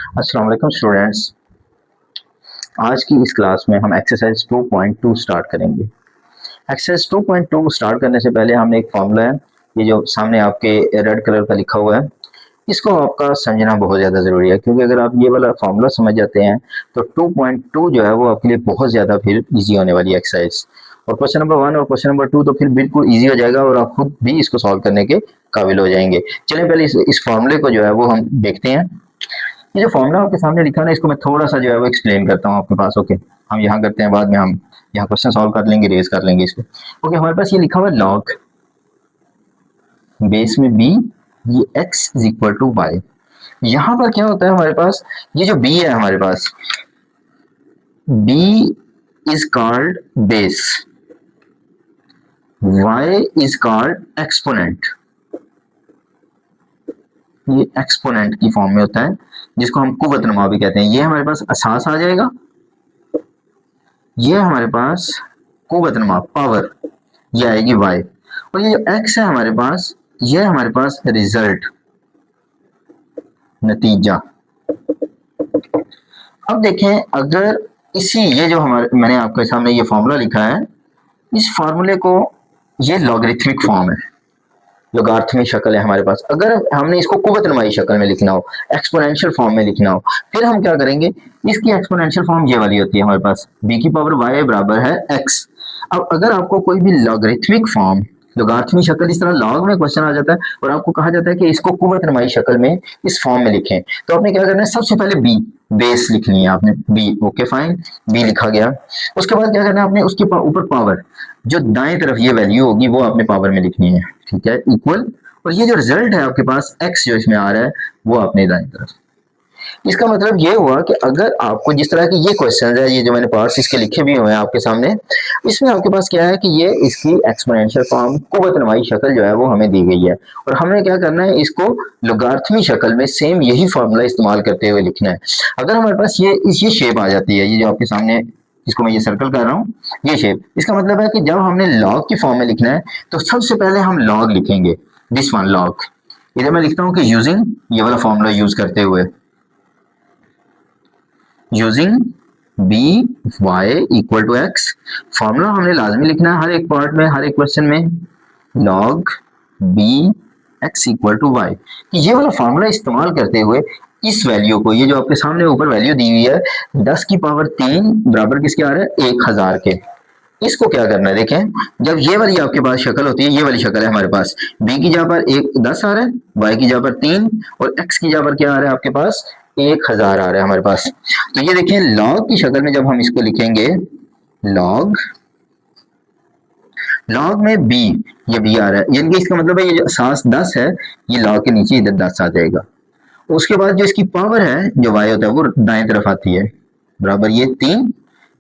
अस्सलाम वालेकुम स्टूडेंट्स। आज की इस क्लास में हम एक्सरसाइज 2.2 स्टार्ट करेंगे। एक्सरसाइज 2.2 स्टार्ट करने से पहले हमने एक फॉर्मूला है, ये जो सामने आपके रेड कलर का लिखा हुआ है, इसको आपका समझना बहुत ज़्यादा ज़रूरी है, क्योंकि अगर आप ये वाला फॉर्मूला समझ जाते हैं तो 2.2 जो है वो आपके लिए बहुत ज़्यादा फिर ईजी होने वाली है एक्सरसाइज। और क्वेश्चन नंबर 1 और क्वेश्चन नंबर 2 तो फिर बिल्कुल ईजी हो जाएगा और आप खुद भी इसको सॉल्व करने के काबिल हो जाएंगे। चलिए पहले इस फॉर्मूले को जो है वो हम देखते हैं। ये जो फॉर्मूला आपके सामने लिखा है ना, इसको मैं थोड़ा सा जो है वो एक्सप्लेन करता हूँ आपके पास। ओके, हम यहाँ करते हैं, बाद में हम यहाँ क्वेश्चन सॉल्व कर लेंगे, रेज कर लेंगे इसको। ओके, हमारे पास ये लिखा हुआ है लॉग बेस में b, ये x is equal to y. यहाँ पर क्या होता है हमारे पास, ये जो b है हमारे पास, b is called base, y is called exponent. ये एक्सपोनेंट की फॉर्म में होता है, जिसको हम कुव्वतनुमा भी कहते हैं। ये हमारे पास असास आ जाएगा, ये हमारे पास कुव्वतनुमा पावर, ये आएगी y, और ये जो x है हमारे पास, ये हमारे पास रिजल्ट, नतीजा। अब देखें, अगर इसी ये जो हमारे मैंने आपके सामने ये फॉर्मूला लिखा है, इस फॉर्मूले को, ये लॉगरिथमिक फॉर्म है, लोगार्थमिक शक्ल है हमारे पास। अगर हमने इसको कुव्वतनुमाई शक्ल में लिखना हो, एक्सपोनेंशियल फॉर्म में लिखना हो, फिर हम क्या करेंगे, इसकी एक्सपोनेंशियल फॉर्म ये वाली होती है हमारे पास, b की पावर y बराबर है x। अब अगर आपको कोई भी लॉगरिथमिक फॉर्म, लोगार्थमिक शक्ल, इस तरह लॉग में क्वेश्चन आ जाता है और आपको कहा जाता है कि इसको कुव्वतनुमाई शक्ल में इस फॉर्म में लिखें, तो आपने क्या करना है, सबसे पहले b बेस लिखनी है आपने, b। ओके फाइन, b लिखा गया। उसके बाद क्या करना है आपने, उसके ऊपर पावर, जो दाएं तरफ ये वैल्यू होगी वो आपने पावर में लिखनी है, ठीक है, इक्वल। और ये जो रिजल्ट है आपके पास x जो इसमें आ रहा है, वो आपने दाएं तरफ। इसका मतलब ये हुआ कि अगर आपको जिस तरह के ये क्वेश्चन है, ये जो मैंने पार्ट्स इसके लिखे भी हुए हैं आपके सामने, इसमें आपके पास क्या है कि ये इसकी एक्सपोनेंशियल फॉर्म, कुव्वतनुमाई शक्ल जो है वो हमें दी गई है, और हमने क्या करना है, इसको लोगार्थमी शक्ल में सेम यही फॉर्मूला इस्तेमाल करते हुए लिखना है। अगर हमारे पास ये शेप आ जाती है, ये जो आपके सामने, इसको मैं ये सर्कल कर रहा हूँ, ये शेप, इसका मतलब है कि जब हमने लॉग की फॉर्म में लिखना है तो सबसे पहले हम लॉग लिखेंगे, दिस वन लॉग। इधर मैं लिखता हूँ कि यूजिंग ये वाला फॉर्मूला यूज करते हुए, using b y equal to x। Formula हमने लाजमी लिखना है हर एक पार्ट में, हर एक क्वेश्चन में, log b x equal to y। ये वाला फॉर्मूला इस्तेमाल करते हुए इस वैल्यू को, ये जो आपके सामने ऊपर वैल्यू दी हुई है 10 की पावर 3 बराबर किसके आ रहा है, 1000 के, इसको क्या करना है, देखें, जब ये वाली आपके पास शक्ल होती है, ये वाली शक्ल है हमारे पास, b की जगह पर 10 आ रहा है, y की जगह पर 3, और x की जगह पर क्या आ रहा है आपके पास, 1000 आ रहा है हमारे पास। तो ये देखिए, लॉग की शक्ल में जब हम इसको लिखेंगे, लॉग में b, ये b आ रहा है, यानी कि इसका मतलब है ये जो सास 10 है, ये लॉग के नीचे इधर 10 आ जाएगा। उसके बाद जो इसकी पावर है, जो y होता है, वो दाएं तरफ आती है, बराबर ये 3,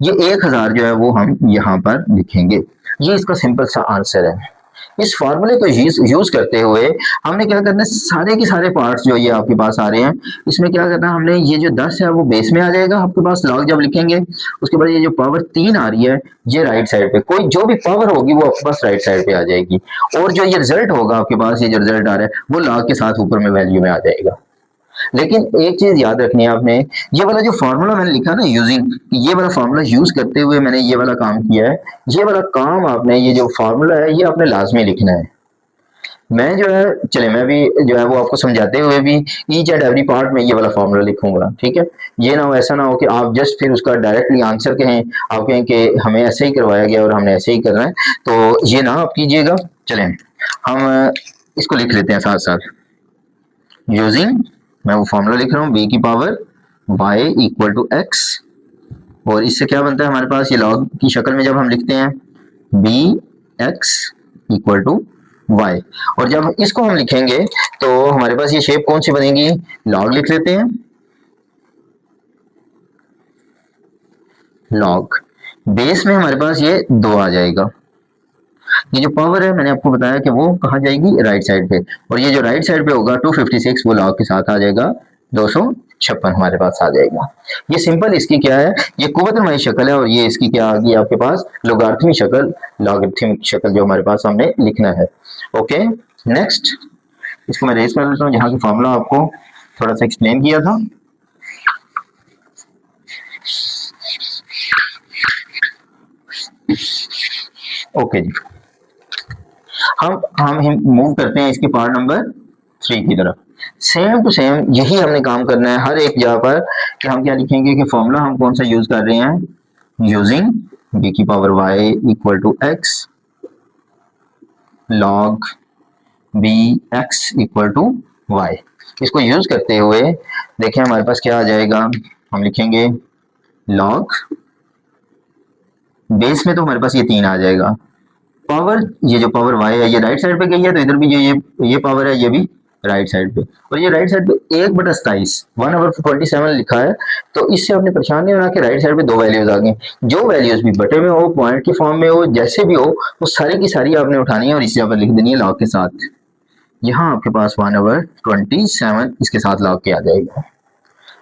ये 1000 जो है वो हम यहाँ पर लिखेंगे। ये इसका सिंपल सा आंसर है। इस फॉर्मूले को यूज करते हुए हमने क्या करना है, सारे के सारे पार्ट्स जो ये आपके पास आ रहे हैं, इसमें क्या करना है हमने, ये जो 10 है वो बेस में आ जाएगा आपके पास, लॉग जब लिखेंगे। उसके बाद ये जो पावर 3 आ रही है, ये राइट साइड पे, कोई जो भी पावर होगी वो आपके पास राइट साइड पे आ जाएगी, और जो ये रिजल्ट होगा आपके पास, ये जो रिजल्ट आ रहा है वो लॉग के साथ ऊपर में वैल्यू में आ जाएगा। लेकिन एक चीज याद रखनी है आपने, ये वाला जो फॉर्मूला मैंने लिखा ना, यूजिंग, ये वाला फॉर्मूला यूज करते हुए मैंने ये वाला काम किया है, ये वाला काम आपने, ये जो फॉर्मूला है ये आपने लाजमी लिखना है। मैं जो है, चले मैं भी जो है वो आपको समझाते हुए भी ईच एंड एवरी पार्ट में ये वाला फॉर्मूला लिखूंगा, ठीक है। ये ना हो, ऐसा ना हो कि आप जस्ट फिर उसका डायरेक्टली आंसर कहें, आप कहें कि हमें ऐसे ही करवाया गया और हमने ऐसे ही करना है, तो ये ना आप कीजिएगा। चलें हम इसको लिख लेते हैं साथ साथ, यूजिंग, मैं वो फॉर्मूला लिख रहा हूँ, b की power y equal to x, और इससे क्या बनता है हमारे पास, ये लॉग की शक्ल में जब हम लिखते हैं bx इक्वल टू y, और जब इसको हम लिखेंगे तो हमारे पास ये शेप कौन सी बनेगी, लॉग लिख लेते हैं, लॉग बेस में हमारे पास ये 2 आ जाएगा। ये जो पावर है मैंने आपको बताया कि वो कहाँ जाएगी, राइट साइड पे, और ये जो राइट साइड पे होगा 256 वो लॉग के साथ आ जाएगा, 256 हमारे पास आ जाएगा। ये सिंपल इसकी क्या है, ये कुव्वतनुमाई शक्ल है, और ये इसकी क्या आ गई आपके पास, लोगार्थमिक शक्ल, लॉगरिथमिक शक्ल जो हमारे पास हमने लिखना है। ओके, नेक्स्ट इसको मैं रेस कर लेता हूँ, जहाँ की फॉर्मूला आपको थोड़ा सा एक्सप्लेन किया था। ओके जी, हम मूव करते हैं इसके पार्ट नंबर 3 की तरफ। सेम टू सेम यही हमने काम करना है हर एक जगह पर कि हम क्या लिखेंगे कि फॉर्मूला हम कौन सा यूज कर रहे हैं, यूजिंग b की power y equal to x log b x equal to y। इसको यूज करते हुए देखिए हमारे पास क्या आ जाएगा, हम लिखेंगे log बेस में तो हमारे पास ये 3 आ जाएगा, पावर ये जो पावर y है ये राइट साइड पे गई है तो इधर भी जो ये पावर है ये भी राइट साइड पे, और ये राइट साइड पे 1/27 1/27 लिखा है, तो इससे आपने परेशान नहीं होना कि राइट साइड पे दो वैल्यूज आ गई। जो वैल्यूज भी बटे में हो, पॉइंट के फॉर्म में हो, जैसे भी हो, वो सारी की सारी आपने उठानी है और इस जगह पर लिख देनी है लॉग के साथ। यहाँ आपके पास 1/27 इसके साथ लॉग के आ जाएगा।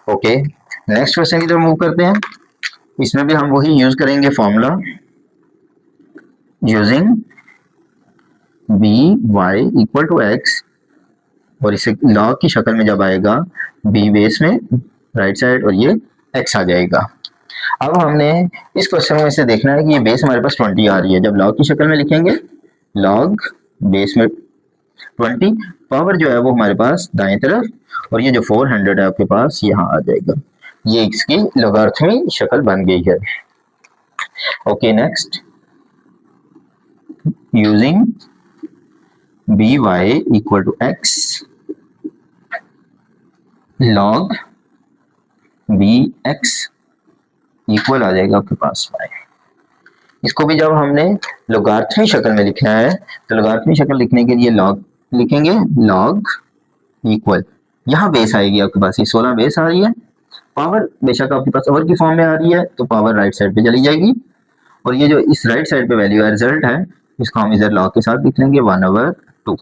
ओके, नेक्स्ट क्वेश्चन की तरफ मूव करते हैं। इसमें भी हम वही यूज करेंगे formula using b y equal to x, और इसे लॉग की शक्ल में जब आएगा बी बेस में राइट साइड और ये एक्स आ जाएगा। अब हमने इस क्वेश्चन में से देखना है कि ये बेस हमारे पास 20 आ रही है, जब लॉग की शक्ल में लिखेंगे लॉग बेस में 20, पावर जो है वो हमारे पास दाएं तरफ, और ये जो 400 है आपके पास यहाँ आ जाएगा। ये इसकी लॉगरिथमिक शक्ल बन गई है। Okay, next using b y equal to x log b x equal आ जाएगा आपके पास y। इसको भी जब हमने लॉगरिथमिक शक्ल में लिखना है तो लॉगरिथमिक शक्ल लिखने के लिए log लिखेंगे, log इक्वल, यहाँ बेस आएगी आपके पास, ये 16 बेस आ रही है, पावर बेशक आपके पास ओवर की फॉर्म में आ रही है तो पावर राइट साइड पे चली जाएगी, और ये जो इस राइट साइड पे वैल्यू है रिजल्ट है इसको हम इधर log के साथ लिख लेंगे 1/2।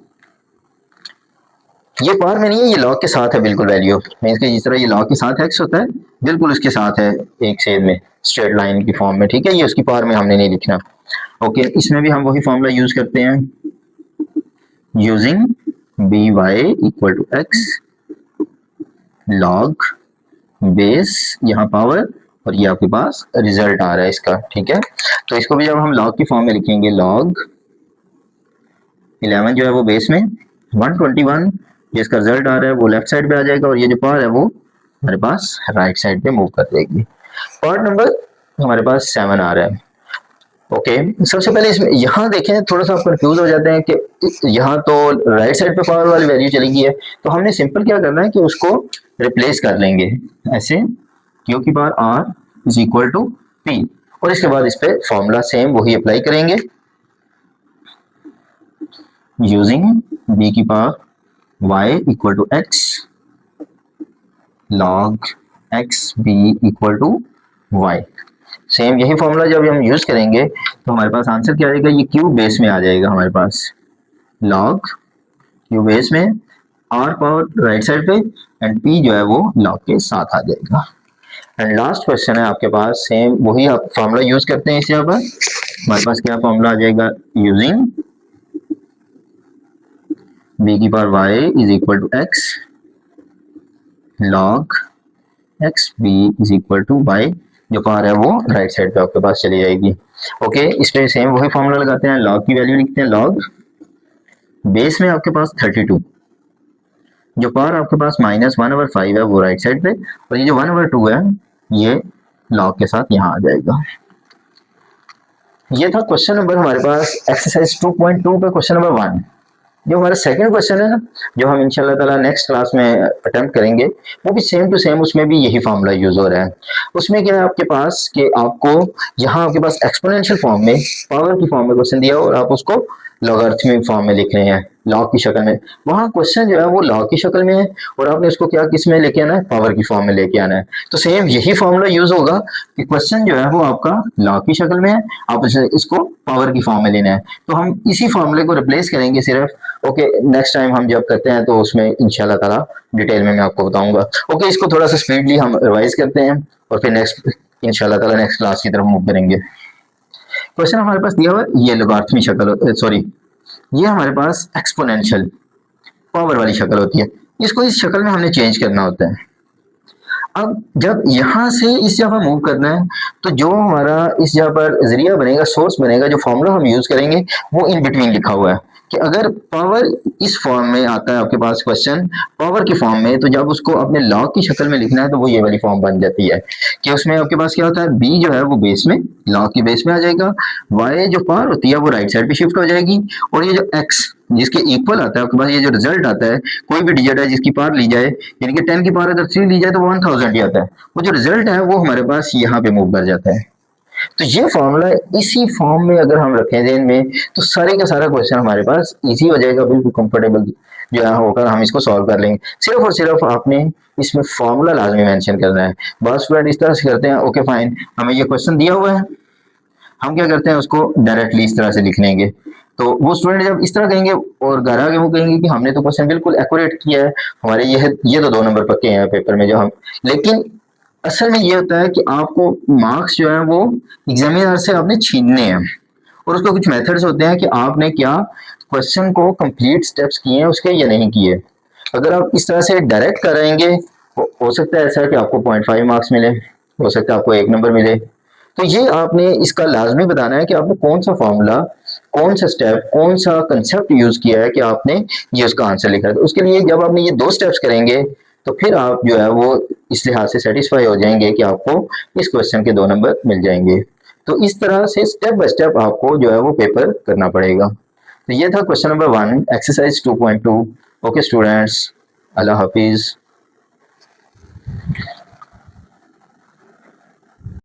ये पावर में नहीं है, ये लॉग के साथ है बिल्कुल वैल्यू, मींस कि जिस तरह ये लॉग के साथ x होता है बिल्कुल उसके साथ है एक छेद में स्ट्रेट लाइन की फॉर्म में, ठीक है, ये उसकी पावर में हमने नहीं लिखना। ओके, इसमें भी हम वही फॉर्मूला यूज करते हैं using b y equal to x log base, यहाँ पावर, और ये आपके पास रिजल्ट आ रहा है इसका, ठीक है। तो इसको भी जब हम लॉग की फॉर्म में लिखेंगे लॉग 11 जो है वो बेस में 121, जिसका रिजल्ट आ रहा है वो लेफ्ट साइड पे आ जाएगा, और ये जो पावर है वो हमारे पास राइट साइड पे मूव कर जाएगी। पार्ट नंबर हमारे पास 7 आ रहा है। ओके, सबसे पहले इसमें यहाँ देखें, थोड़ा सा आप कंफ्यूज हो जाते हैं कि यहाँ तो राइट साइड पे पावर वाली वैल्यू चली गई है, तो हमने सिंपल क्या करना है कि उसको रिप्लेस कर लेंगे ऐसे, क्यू की power r is equal to p, और इसके बाद इस पे फॉर्मूला सेम वही अप्लाई करेंगे यूजिंग बी की power y equal to x log x b equal to y. Same यही फॉर्मूला जब हम यूज करेंगे तो हमारे पास आंसर क्या आएगा, ये क्यू बेस में आ जाएगा हमारे पास, लॉग क्यू बेस में आर पावर राइट साइड पे एंड पी जो है वो लॉग के साथ आ जाएगा। एंड लास्ट क्वेश्चन है आपके पास, सेम वही आप फॉर्मूला यूज करते हैं इस जगह पर, हमारे पास क्या फॉर्मूला आ जाएगा यूजिंग b की power y is equal to x log x b is equal to y, जो पावर है वो राइट साइड पे आपके पास चली जाएगी। ओके, इस पे सेम वही फॉर्मूला लगाते हैं, log की वैल्यू लिखते हैं log बेस में आपके पास 32, जो पावर आपके पास -1/5 है वो राइट साइड पे, और ये जो 1/2 है ये log के साथ यहाँ आ जाएगा। ये था क्वेश्चन नंबर हमारे पास एक्सरसाइज 2.2 पे क्वेश्चन नंबर 1। जो हमारा सेकंड क्वेश्चन है ना, जो हम इंशाल्लाह ताला नेक्स्ट क्लास में अटेम्प्ट करेंगे, वो भी सेम टू सेम, उसमें भी यही फॉर्मूला यूज हो रहा है। उसमें क्या है आपके पास कि आपको यहाँ आपके पास एक्सपोनेंशियल फॉर्म में पावर की फॉर्म में क्वेश्चन दिया और आप उसको लॉगरिथमिक फॉर्म में लिख रहे हैं लॉग की शक्ल में। वहाँ क्वेश्चन जो है वो लॉग की शक्ल में है और आपने उसको क्या किस में लेके आना है, पावर की फॉर्म में लेके आना है। तो सेम यही फॉर्मूला यूज होगा कि क्वेश्चन जो है वो आपका लॉग की शक्ल में है, आप इसको पावर की फॉर्म में लेना है, तो हम इसी फॉर्मूले को रिप्लेस करेंगे सिर्फ। ओके, नेक्स्ट टाइम हम जब करते हैं तो उसमें इंशाल्लाह ताला डिटेल में मैं आपको बताऊंगा। ओके, इसको थोड़ा सा स्पीडली हम रिवाइज करते हैं और फिर नेक्स्ट इंशाल्लाह ताला नेक्स्ट क्लास की तरफ मूव करेंगे। क्वेश्चन हमारे पास दिया हुआ ये लॉगरिथमिक शक्ल, सॉरी ये हमारे पास एक्सपोनेंशियल पावर वाली शक्ल होती है, इसको इस शक्ल में हमने चेंज करना होता है। अब जब यहाँ से इस जगह मूव करना है तो जो हमारा इस जगह पर जरिया बनेगा, सोर्स बनेगा, जो फॉर्मूला हम यूज करेंगे वो इन बिटवीन लिखा हुआ है कि अगर पावर इस फॉर्म में आता है आपके पास क्वेश्चन पावर की फॉर्म में, तो जब उसको अपने लॉग की शक्ल में लिखना है तो वो ये वाली फॉर्म बन जाती है कि उसमें आपके पास क्या होता है, बी जो है वो बेस में, लॉग की बेस में आ जाएगा, वाई जो पावर होती है वो राइट साइड पे शिफ्ट हो जाएगी, और ये जो एक्स जिसके इक्वल आता है आपके पास, ये जो रिजल्ट आता है कोई भी डिजिट है जिसकी पावर ली जाए, यानी कि 10 की पावर अगर 3 ली जाए तो 1000 ही आता है, वो जो रिजल्ट है वो हमारे पास यहाँ पे मूव कर जाता है। तो ये फॉर्मूला इसी फॉर्म में अगर हम रखें ध्यान में तो सारे का सारा क्वेश्चन हमारे पास इजी हो जाएगा, बिल्कुल कंफर्टेबल जो है होकर हम इसको सॉल्व कर लेंगे। सिर्फ और सिर्फ आपने इसमें फॉर्मूला लाजमी मेंशन करना है। बहुत स्टूडेंट इस तरह से करते हैं, ओके फाइन हमें ये क्वेश्चन दिया हुआ है, हम क्या करते हैं उसको डायरेक्टली इस तरह से लिख लेंगे, तो वो स्टूडेंट जब इस तरह कहेंगे और घर आगे वो कहेंगे कि हमने तो क्वेश्चन बिल्कुल एक्यूरेट किया है, हमारे ये तो 2 नंबर पक्के हैं पेपर में जो हम, लेकिन असल में ये होता है कि आपको मार्क्स जो है वो एग्जामिनर से आपने छीनने हैं, और उसके कुछ मेथड्स होते हैं कि आपने क्या क्वेश्चन को कंप्लीट स्टेप्स किए हैं उसके या नहीं किए। अगर आप इस तरह से डायरेक्ट कराएंगे हो सकता है ऐसा कि आपको 0.5 मार्क्स मिले, हो सकता है आपको 1 नंबर मिले। तो ये आपने इसका लाजमी बताना है कि आपने कौन सा फॉर्मूला, कौन सा स्टेप, कौन सा कंसेप्ट यूज किया है कि आपने ये उसका आंसर लिखा है। तो उसके लिए जब आपने ये 2 स्टेप्स करेंगे तो फिर आप जो है वो इस लिहाज से सेटिस्फाई हो जाएंगे कि आपको इस क्वेश्चन के 2 नंबर मिल जाएंगे। तो इस तरह से स्टेप बाय स्टेप आपको जो है वो पेपर करना पड़ेगा। तो ये था question number 1 exercise 2.2। Okay students, अल्लाह हाफिज।